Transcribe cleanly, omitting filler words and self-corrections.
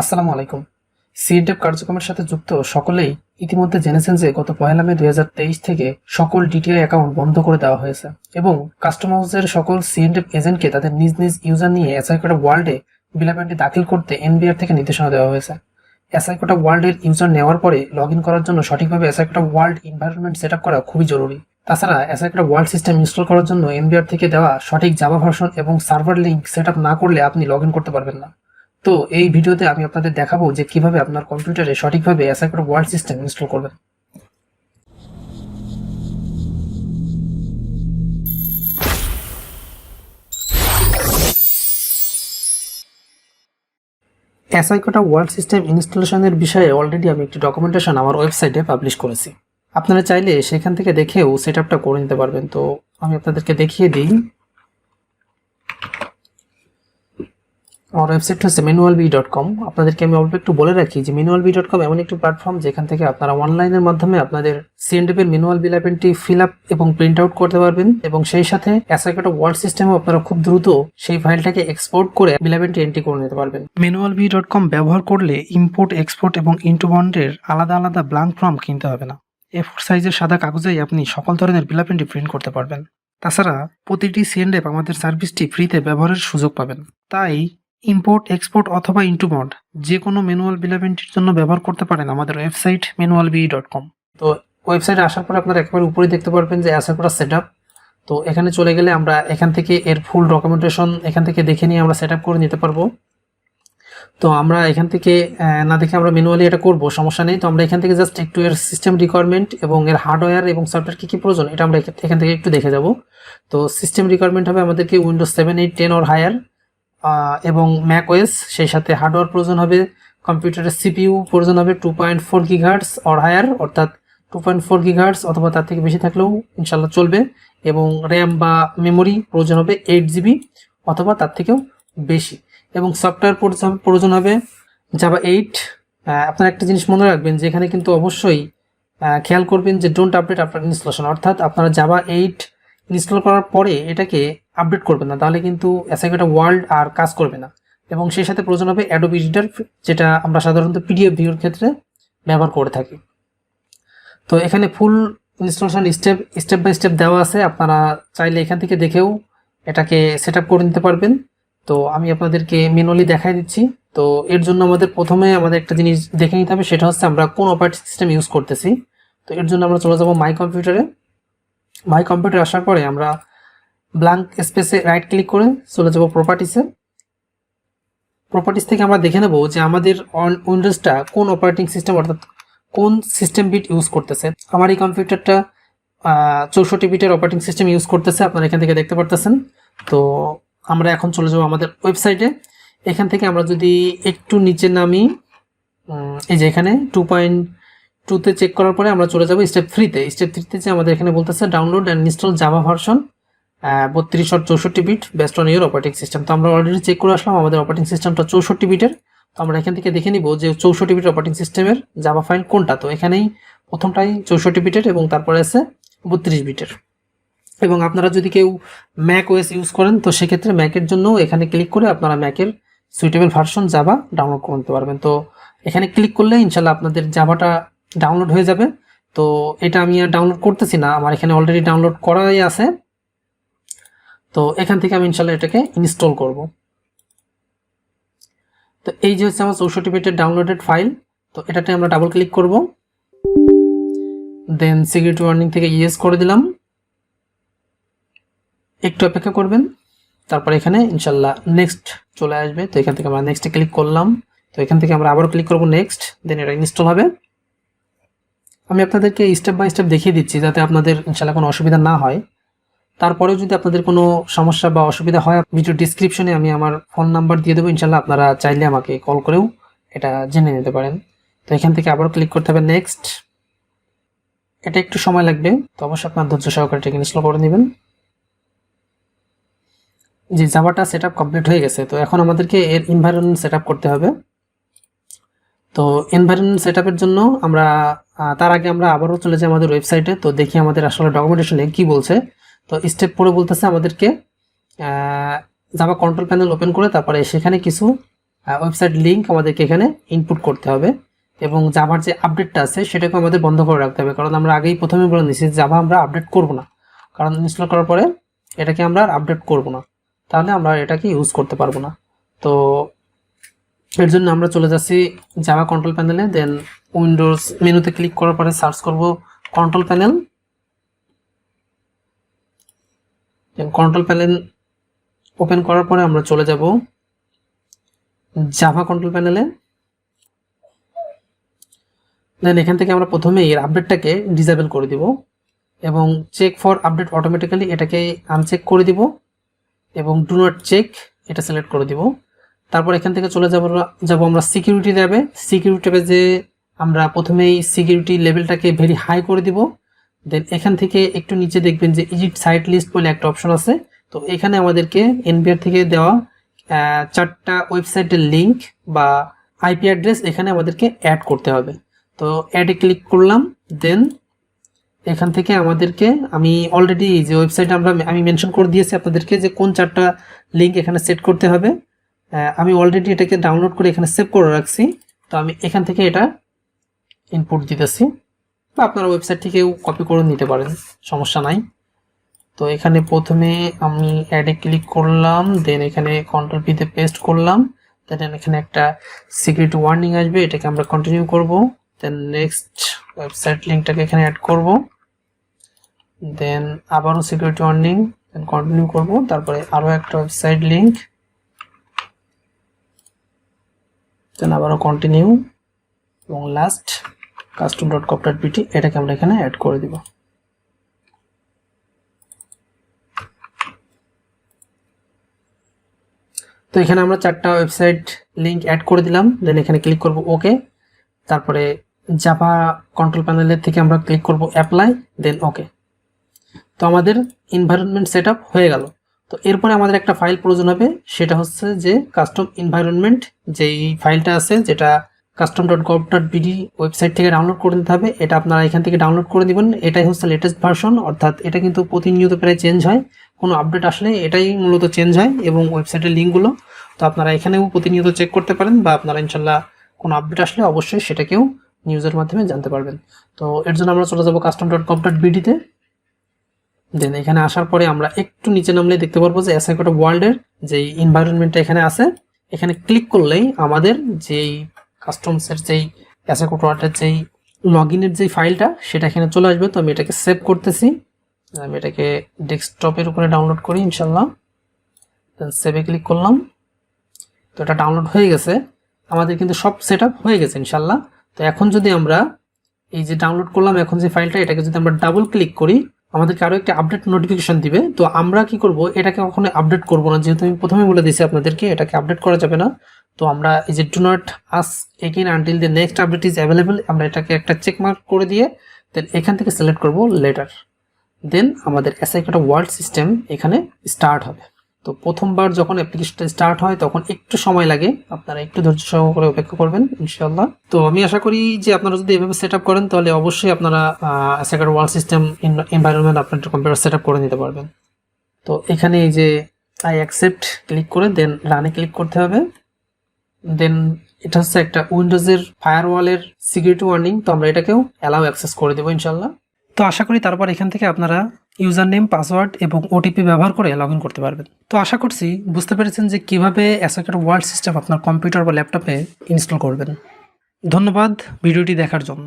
আসসালামু আলাইকুম। সিএনটেপ কার্যক্রমের সাথে যুক্ত সকলেই ইতিমধ্যে জেনেছেন যে গত ১লা মে ২০২৩ থেকে সকল ডিটিআই অ্যাকাউন্ট বন্ধ করে দেওয়া হয়েছে এবং কাস্টম হাউসের সকল সিএনটেপ এজেন্টকে তাদের নিজ নিজ ইউজার নিয়ে ASYCUDA ওয়ার্ল্ডে বিলাপেন্টটি দাখিল করতে এনবিআর থেকে নির্দেশনা দেওয়া হয়েছে। ASYCUDA ওয়ার্ল্ডের ইউজার নেওয়ার পরে লগ ইন করার জন্য সঠিকভাবে ASYCUDA world environment set up করা খুবই জরুরি। তাছাড়া ASYCUDA ওয়ার্ল্ড সিস্টেম ইনস্টল করার জন্য এনবিআর থেকে দেওয়া সঠিক জাভা ভার্সন এবং সার্ভার লিঙ্ক সেট আপ না করলে আপনি লগ ইন করতে পারবেন না। তো এই ভিডিওতে আমি আপনাদের দেখাবো যে কিভাবে আপনার কম্পিউটারে সঠিকভাবে ASYCUDA ওয়ার্ল্ড সিস্টেম ইনস্টল করবেন। ASYCUDA ওয়ার্ল্ড সিস্টেম ইনস্টলেশনের বিষয়ে অলরেডি আমি একটি ডকুমেন্টেশন আমার ওয়েবসাইটে পাবলিশ করেছি। আপনারা চাইলে সেখান থেকে দেখেও সেট আপটা করে নিতে পারবেন। তো আমি আপনাদেরকে দেখিয়ে দিই। আমার ওয়েবসাইট হচ্ছে manualb.com। আপনাদেরকে আমি অল্প একটু বলে রাখি যে manualb.com এমন একটি প্ল্যাটফর্ম যেখান থেকে আপনারা অনলাইনের মাধ্যমে আপনাদের সিএনডিপি এর ম্যানুয়াল বিলাপেন্টটি ফিল আপ এবং প্রিন্ট আউট করতে পারবেন এবং সেই সাথে ASYCUDA ওয়ার্ল্ড সিস্টেমে আপনারা খুব দ্রুত সেই ফাইলটাকে এক্সপোর্ট করে বিলাপেন্টটি এন্ট্রি করে নিতে পারবেন। manualb.com ব্যবহার করলে ইম্পোর্ট, এক্সপোর্ট এবং ইন্টুবন্ডের আলাদা আলাদা ব্ল্যাঙ্ক ফর্ম কিনতে হবে না। A4 সাইজের সাদা কাগজেই আপনি সকল ধরনের বিলাপেন্টটি প্রিন্ট করতে পারবেন। তাছাড়া প্রতিটি সিএনডিপ আমাদের সার্ভিসটি ফ্রিতে ব্যবহারের সুযোগ পাবেন। তাই ইম্পোর্ট, এক্সপোর্ট অথবা ইন্টুবন্ড যে কোনো ম্যানুয়াল বিলাপেন্টির জন্য ব্যবহার করতে পারেন আমাদের ওয়েবসাইট manualb.com। তো ওয়েবসাইটে আসার পর আপনারা একেবারে উপরে দেখতে পারবেন যে ASYCUDA সেটআপ। তো এখানে চলে গেলে আমরা এখান থেকে এর ফুল ডকুমেন্টেশন এখান থেকে দেখে নিয়ে আমরা সেটআপ করে নিতে পারবো। তো আমরা এখান থেকে না দেখে আমরা ম্যানুয়ালি এটা করব, সমস্যা নেই। তো আমরা এখান থেকে জাস্ট একটু এর সিস্টেম রিকোয়ারমেন্ট এবং এর হার্ডওয়্যার এবং সফটওয়্যার কী কী প্রয়োজন এটা আমরা এখান থেকে একটু দেখে যাব। তো সিস্টেম রিকোয়ারমেন্ট হবে আমাদেরকে উইন্ডোজ 7, 8, 10 অর হায়ার এবং ম্যাক ওএস। সেই সাথে হার্ডওয়্যার প্রয়োজন হবে, কম্পিউটারের সিপিইউ প্রয়োজন হবে 2.4 গিগাহার্টজ অর হায়ার, অর্থাৎ 2.4 গিগাহার্টজ অথবা তার থেকে বেশি থাকলেও ইনশাল্লাহ চলবে। এবং র্যাম বা মেমোরি প্রয়োজন হবে 8 GB অথবা তার থেকেও বেশি। এবং সফটওয়্যার প্রয়োজন হবে জাভা 8। আপনারা একটা জিনিস মনে রাখবেন যে এখানে কিন্তু অবশ্যই খেয়াল করবেন যে ডোন্ট আপডেট আফটার ইনস্টলেশন, অর্থাৎ আপনারা জাভা 8 ইনস্টল করার পরে এটাকে আপডেট করবেন না, তাহলে কিন্তু ASYCUDA ওয়ার্ল্ড আর কাজ করবে না। এবং সেই সাথে প্রয়োজন হবে অ্যাডোবি রিডার, যেটা আমরা সাধারণত পিডিএফ ভিউর ক্ষেত্রে ব্যবহার করে থাকি। তো এখানে ফুল ইনস্টলেশন স্টেপ বাই স্টেপ দেওয়া আছে, আপনারা চাইলে এখান থেকে দেখেও এটাকে সেট আপ করে নিতে পারবেন। তো আমি আপনাদেরকে ম্যানুয়ালি দেখাই দিচ্ছি। তো এর জন্য প্রথমে আমাদের একটা জিনিস দেখে নিতে হবে, সেটা হচ্ছে আমরা কোন অপারেটিং সিস্টেম ইউজ করতেছি। তো এর জন্য আমরা চলে যাব মাই কম্পিউটারে। মাই কম্পিউটার আসার পরে আমরা ব্ল্যাঙ্ক স্পেসে রাইট ক্লিক করে চলে যাব প্রপার্টিসে। প্রপার্টিস থেকে আমরা দেখে নেব যে আমাদের উইন্ডোজটা কোন অপারেটিং সিস্টেম অর্থাৎ কোন সিস্টেম বিট ইউজ করতেছে। আমার এই কম্পিউটারটা 64 বিটের অপারেটিং সিস্টেম ইউজ করতেছে, আপনারা এখান থেকে দেখতে পারতেছেন। তো আমরা এখন চলে যাব আমাদের ওয়েবসাইটে। এখান থেকে আমরা যদি একটু নিচে নামি, এই যে এখানে 2.2তে চেক করার পরে আমরা চলে যাব স্টেপ 3তে। স্টেপ 3তে যে আমাদের এখানে বলতেছে download and install Java version 32 or 64 bit best on your operating system. তো আমরা অলরেডি চেক করে আসলাম আমাদের অপারেটিং সিস্টেমটা 64 বিটের। তো আমরা এখান থেকে দেখে নিব যে 64 বিট অপারেটিং সিস্টেমের জাভা ফাইল কোনটা। তো এখানেই প্রথমটাই 64 বিটের এবং তারপরে আছে 32 বিটের। এবং আপনারা যদি কেউ ম্যাক ওএস ইউজ করেন তো সেক্ষেত্রে ম্যাকের জন্য এখানে ক্লিক করে আপনারা ম্যাকের সুইটেবল ভার্সন জাভা ডাউনলোড করে নিতে পারবেন। তো এখানে ক্লিক করলে ইনশাল্লাহ আপনাদের জাভাটা ডাউনলোড হয়ে যাবে। তো এটা আমি আর ডাউনলোড করতেছি না, আমার এখানে অলরেডি ডাউনলোড করাই আছে। তো এখান থেকে আমি ইনশাল্লাহ এটাকে ইনস্টল করব। তো এই যে হচ্ছে আমার 64 বিটের ডাউনলোডেড ফাইল। তো এটাতে আমরা ডাবল ক্লিক করব, দেন সিকিউরিটি ওয়ার্নিং থেকে ইয়েস করে দিলাম। একটু অপেক্ষা করবেন, তারপর এখানে ইনশাল্লাহ নেক্সট চলে আসবে। তো এখান থেকে আমরা নেক্সটে ক্লিক করলাম। তো এখান থেকে আমরা আবারও ক্লিক করব নেক্সট, দেন এটা ইনস্টল হবে। আমি আপনাদেরকে স্টেপ বাই স্টেপ দেখিয়ে দিচ্ছি যাতে আপনাদের ইনশাল্লাহ কোনো অসুবিধা না হয়। তারপরেও যদি আপনাদের কোনো সমস্যা বা অসুবিধা হয়, ভিডিও ডিসক্রিপশনে আমি আমার ফোন নাম্বার দিয়ে দেবো, ইনশাল্লাহ আপনারা চাইলে আমাকে কল করেও এটা জেনে নিতে পারেন। তো এখান থেকে আবার ক্লিক করতে হবে নেক্সট। এটা একটু সময় লাগবে, তো অবশ্যই আপনার ধৈর্য সহকারে এটাকে ইনস্টল করে নেবেন। যে জাভাটা সেট আপ কমপ্লিট হয়ে গেছে। তো এখন আমাদেরকে এর এনভায়রনমেন্ট সেট আপ করতে হবে। তো এনভায়রনমেন্ট সেট আপের জন্য আমরা তার আগে আমরা আবারও চলে যাই আমাদের ওয়েবসাইটে। তো দেখি আমাদের আসলে ডকুমেন্টেশনে কি বলছে। তো স্টেপ পরে বলতেছে আমাদেরকে জাভা কন্ট্রোল প্যানেল ওপেন করে তারপরে সেখানে কিছু ওয়েবসাইট লিঙ্ক আমাদেরকে এখানে ইনপুট করতে হবে, এবং জাভার যে আপডেটটা আছে সেটাকে আমাদের বন্ধ করে রাখতে হবে, কারণ আমরা আগেই প্রথমে বলে নিয়েছি জাভা আমরা আপডেট করব না, কারণ ইনস্টল করার পরে এটাকে আমরা আর আপডেট করব না, তাহলে আমরা এটাকে ইউজ করতে পারবো না। তো এর জন্য আমরা চলে যাচ্ছি জাভা কন্ট্রোল প্যানেলে, দেন উইন্ডোজ মেনুতে ক্লিক করার পরে সার্চ করব কন্ট্রোল প্যানেল, দেন কন্ট্রোল প্যানেল ওপেন করার পরে আমরা চলে যাব জাভা কন্ট্রোল প্যানেলে। দেন এখান থেকে আমরা প্রথমে এর আপডেটটাকে ডিসেবল করে দিব, এবং চেক ফর আপডেট অটোমেটিক্যালি এটাকে আনচেক করে দিব, এবং ডু নট চেক এটা সিলেক্ট করে দিব। তারপর এখান থেকে চলে যাব আমরা সিকিউরিটি ট্যাবে। সিকিউরিটি ট্যাবে যে আমরা প্রথমেই সিকিউরিটি লেভেলটাকে ভেরি হাই করে দিব। দেন এখান থেকে একটু নিচে দেখবেন যে এডিট সাইট লিস্ট বলে একটা অপশন আছে, তো এখানে আমাদেরকে এনবিআর থেকে দেওয়া 4টা ওয়েবসাইটের লিঙ্ক বা আইপি অ্যাড্রেস এখানে আমাদেরকে অ্যাড করতে হবে। তো অ্যাডে ক্লিক করলাম, দেন এখান থেকে আমাদেরকে আমি অলরেডি যে ওয়েবসাইট আমি মেনশন করে দিয়েছি আপনাদেরকে যে কোন 4টা লিঙ্ক এখানে সেট করতে হবে। আমি অলরেডি এটাকে ডাউনলোড করে এখানে সেভ করে রাখছি, তো আমি এখান থেকে এটা ইনপুট দিতেছি, বা আপনারা ওয়েবসাইট থেকেও কপি করে নিতে পারেন, সমস্যা নাই। তো এখানে প্রথমে আমি অ্যাডে ক্লিক করলাম, দেন এখানে কন্ট্রোল পিতে পেস্ট করলাম, দেন এখানে একটা সিকিউরিটি ওয়ার্নিং আসবে, এটাকে আমরা কন্টিনিউ করব। দেন নেক্সট ওয়েবসাইট লিঙ্কটাকে এখানে অ্যাড করব, দেন আবারও সিকিউরিটি ওয়ার্নিং, দেন কন্টিনিউ করব। তারপরে আরও একটা ওয়েবসাইট লিঙ্ক, দেন আবারও কন্টিনিউ, এবং লাস্ট custom.cop.pt এটাকে আমরা এখানে অ্যাড করে দিব। তো এখানে আমরা 4টা ওয়েবসাইট লিঙ্ক অ্যাড করে দিলাম, দেন এখানে ক্লিক করব ওকে। তারপরে জাভা কন্ট্রোল প্যানেলের থেকে আমরা ক্লিক করব অ্যাপ্লাই, দেন ওকে। তো আমাদের এনভায়রনমেন্ট সেট আপ হয়ে গেল। তো এরপরে আমাদের একটা ফাইল প্রয়োজন হবে, সেটা হচ্ছে যে কাস্টম এনভায়রনমেন্ট, যেই ফাইলটা আছে যেটা custom.gov.bd ওয়েবসাইট থেকে ডাউনলোড করে নিতে হবে। এটা আপনারা এখান থেকে ডাউনলোড করে দিবেন, এটাই হচ্ছে লেটেস্ট ভার্সন, অর্থাৎ এটা কিন্তু প্রতিনিয়ত প্রায় চেঞ্জ হয়, কোনো আপডেট আসলে এটাই মূলত চেঞ্জ হয়, এবং ওয়েবসাইটের লিঙ্কগুলো। তো আপনারা এখানেও প্রতিনিয়ত চেক করতে পারেন, বা আপনারা ইনশাল্লাহ কোনো আপডেট আসলে অবশ্যই সেটাকেও নিউজের মাধ্যমে জানতে পারবেন। তো এর জন্য আমরা চলে যাব custom.gov.bd তে। দেন এখানে আসার পরে আমরা একটু নিচে নামলে দেখতে পারবো যে ASYCUDA ওয়ার্ল্ডের যেই এনভায়রনমেন্টটা এখানে আছে, এখানে ক্লিক করলেই আমাদের যেই কাস্টমসের যেই ASYCUDA ওয়ার্ল্ডের যেই লগইনের যেই ফাইলটা সেটা এখানে চলে আসবে। তো আমি এটাকে সেভ করতেছি, আমি এটাকে ডেস্কটপের উপরে ডাউনলোড করি ইনশাল্লাহ। দেন সেভে ক্লিক করলাম, তো এটা ডাউনলোড হয়ে গেছে, আমাদের কিন্তু সব সেট আপ হয়ে গেছে ইনশাল্লাহ। তো এখন যদি আমরা এই যে ডাউনলোড করলাম এখন যে ফাইলটা, এটাকে যদি আমরা ডাবল ক্লিক করি আমাদেরকে আরও একটা আপডেট নোটিফিকেশন দিবে। তো আমরা কি করব, এটাকে কখনো আপডেট করব না, যেহেতু আমি প্রথমে বলে দিয়েছি আপনাদেরকে এটাকে আপডেট করা যাবে না। তো আমরা এই যে do not ask again until the next update is available, আমরা এটাকে একটা চেক মার্ক করে দিয়ে দেন এখান থেকে সিলেক্ট করব লেটার, দেন আমাদের ASYCUDA ওয়ার্ল্ড সিস্টেম এখানে স্টার্ট হবে। তো প্রথমবার যখন অ্যাপ্লিকেশনটা স্টার্ট হয় তখন একটু সময় লাগে, আপনারা একটু ধৈর্য সহকারে অপেক্ষা করবেন ইনশাআল্লাহ। তো আমি আশা করি যে আপনারা যদি এভাবে সেট আপ করেন তাহলে অবশ্যই আপনারা ASYCUDA ওয়ার্ল্ড সিস্টেম এনভায়রনমেন্ট আপনার কম্পিউটার সেট আপ করে নিতে পারবেন। তো এখানে এই যে আই অ্যাকসেপ্ট ক্লিক করে দেন রানে ক্লিক করতে হবে। দেন এটা হচ্ছে একটা উইন্ডোজের ফায়ারওয়ালের সিকিউরিটি ওয়ার্নিং, তো আমরা এটাকেও অ্যালাউ অ্যাক্সেস করে দেবো ইনশাআল্লাহ। তো আশা করি তারপর এখান থেকে আপনারা ইউজার নেম, পাসওয়ার্ড এবং ওটিপি ব্যবহার করে লগ ইন করতে পারবেন। তো আশা করছি বুঝতে পেরেছেন যে কিভাবে ASYCUDA ওয়ার্ল্ড সিস্টেম আপনার কম্পিউটার বা ল্যাপটপে ইনস্টল করবেন। ধন্যবাদ ভিডিওটি দেখার জন্য।